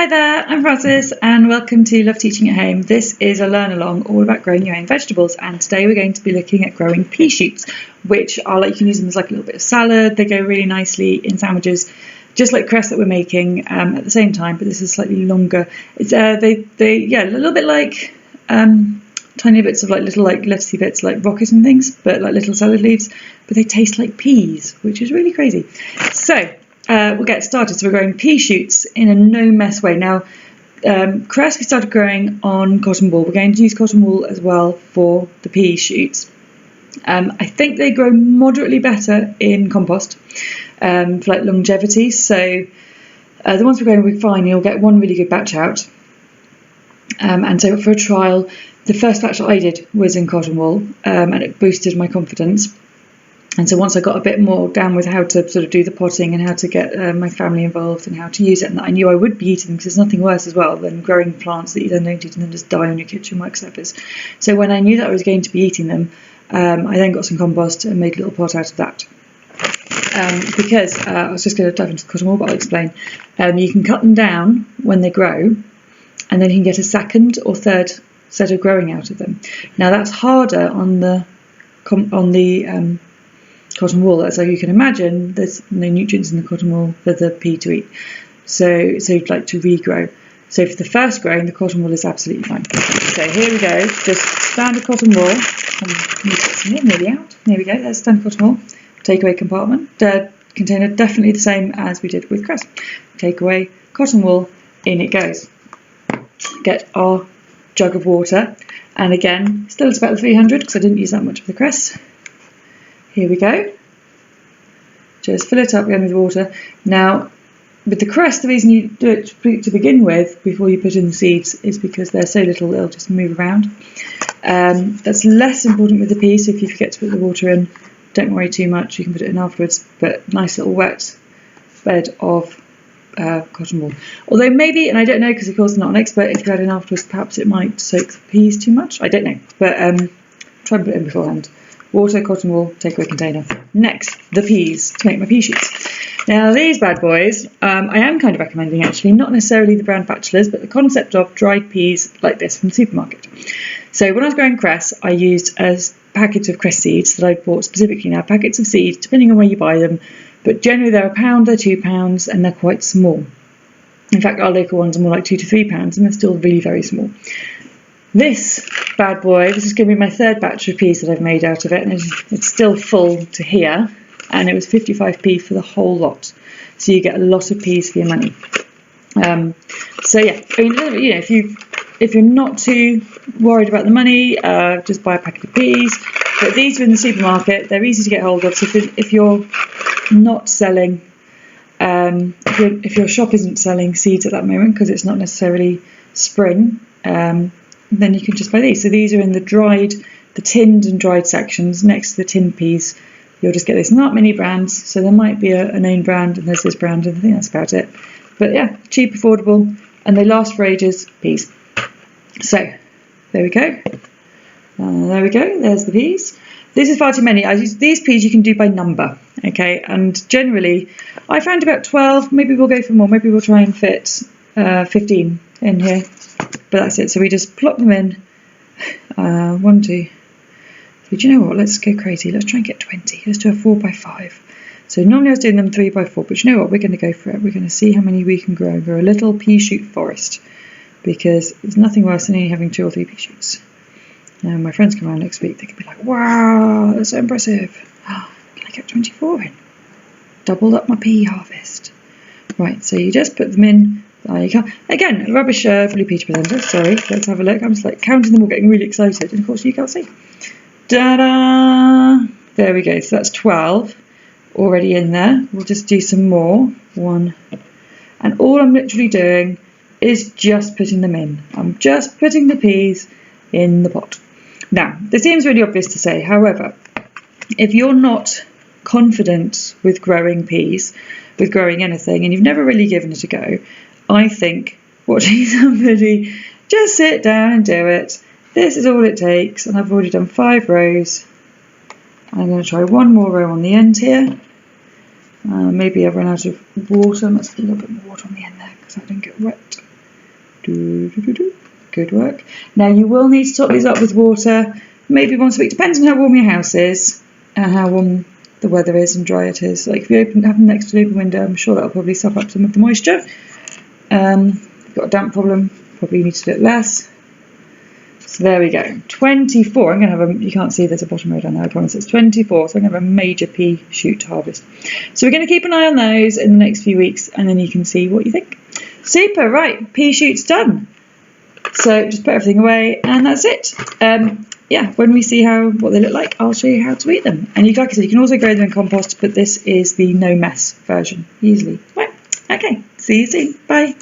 Hi there, I'm Frances and welcome to Love Teaching at Home. This is a learn along all about growing your own vegetables, and today we're going to be looking at growing pea shoots, which are you can use them as like a little bit of salad. They go really nicely in sandwiches, just like cress that we're making at the same time, but this is slightly longer. It's a little bit like tiny bits of little lettucey bits like rocket and things, but like little salad leaves, but they taste like peas, which is really crazy. So we'll get started. So we're growing pea shoots in a no mess way. Now, cress we started growing on cottonwool. We're going to use cottonwool as well for the pea shoots. I think they grow moderately better in compost for like longevity. So the ones we're growing will be fine. You'll get one really good batch out. And so for a trial, the first batch that I did was in cottonwool, and it boosted my confidence. And so once I got a bit more down with how to sort of do the potting and how to get my family involved and how to use it, and that I knew I would be eating them, because there's nothing worse as well than growing plants that you then don't eat and then just die on your kitchen work surface. So when I knew that I was going to be eating them, I then got some compost and made a little pot out of that. Because I was just going to dive into the cottonwool, but I'll explain. You can cut them down when they grow, and then you can get a second or third set of growing out of them. Now that's harder on the cotton wool, so you can imagine there's no nutrients in the cotton wool for the pea to eat, so you'd like to regrow. So for the first growing, the cotton wool is absolutely fine. So here we go, just standard cotton wool. Nearly out. There we go, there's standard cotton wool. Takeaway compartment, container definitely the same as we did with cress. Takeaway cotton wool, in it goes. Get our jug of water, and again still it's about 300 because I didn't use that much of the cress. Here we go. Just fill it up again with water. Now, with the cress, the reason you do it to begin with before you put in the seeds is because they're so little they'll just move around. That's less important with the peas, so if you forget to put the water in, don't worry too much, you can put it in afterwards, but nice little wet bed of cotton wool. Although maybe, and I don't know because of course I'm not an expert, if you add in afterwards perhaps it might soak the peas too much, I don't know, but try and put it in beforehand. Water, cotton wool, takeaway container. Next, the peas to make my pea shoots. Now these bad boys, I am kind of recommending actually, not necessarily the brand Bachelors, but the concept of dried peas like this from the supermarket. So when I was growing cress, I used a packet of cress seeds that I'd bought specifically. Now packets of seeds, depending on where you buy them, but generally they're £1, they're £2, and they're quite small. In fact, our local ones are more like £2 to £3, and they're still really very small. This bad boy, this is going to be my third batch of peas that I've made out of it, and it's still full to here, and it was 55p for the whole lot, so you get a lot of peas for your money. So yeah, I mean, you know, if you're not too worried about the money, just buy a packet of peas. But these are in the supermarket; they're easy to get hold of. So if you're not selling, if your shop isn't selling seeds at that moment because it's not necessarily spring, then you can just buy these. So these are in the tinned and dried sections next to the tinned peas. You'll just get this. Not many brands, so there might be a known brand, and there's this brand, and I think that's about it. But yeah, cheap, affordable, and they last for ages. Peas. So there we go. There we go. There's the peas. This is far too many. These peas you can do by number, okay? And generally, I found about 12. Maybe we'll go for more. Maybe we'll try and fit 15 in here. But that's it. So we just plop them in. 1, 2. So do you know what? Let's go crazy. Let's try and get 20. Let's do a 4x5. So normally I was doing them 3x4, but you know what? We're going to go for it. We're going to see how many we can grow. Grow a little pea shoot forest, because there's nothing worse than only having 2 or 3 pea shoots. Now my friends come around next week. They could be like, "Wow, that's so impressive! Can I get 24 in? Doubled up my pea harvest." Right. So you just put them in. You can't. Again, rubbish blue peach presenter. Sorry, let's have a look. I'm just like counting them all, getting really excited, and of course you can't see. Ta-da! There we go. So that's 12 already in there. We'll just do some more. 1, and all I'm literally doing is just putting them in. I'm just putting the peas in the pot. Now, this seems really obvious to say. However, if you're not confident with growing peas, with growing anything, and you've never really given it a go, I think watching somebody just sit down and do it. This is all it takes, and I've already done 5 rows. I'm going to try one more row on the end here. Maybe I've run out of water. Let's put a little bit more water on the end there because I didn't get wet. Good work. Now you will need to top these up with water maybe once a week, depends on how warm your house is and how warm the weather is and dry it is. Like if you have them next to an open window, I'm sure that'll probably suck up some of the moisture. If you've got a damp problem, probably need to do it less. So there we go, 24. I'm going to have you can't see there's a bottom row down there, I promise. It's 24, so I'm going to have a major pea shoot harvest. So we're going to keep an eye on those in the next few weeks, and then you can see what you think. Super, right, pea shoot's done. So just put everything away, and that's it. Yeah, when we see what they look like, I'll show you how to eat them. And like I said, you can also grow them in compost, but this is the no mess version, easily. Right, okay, see you soon, bye.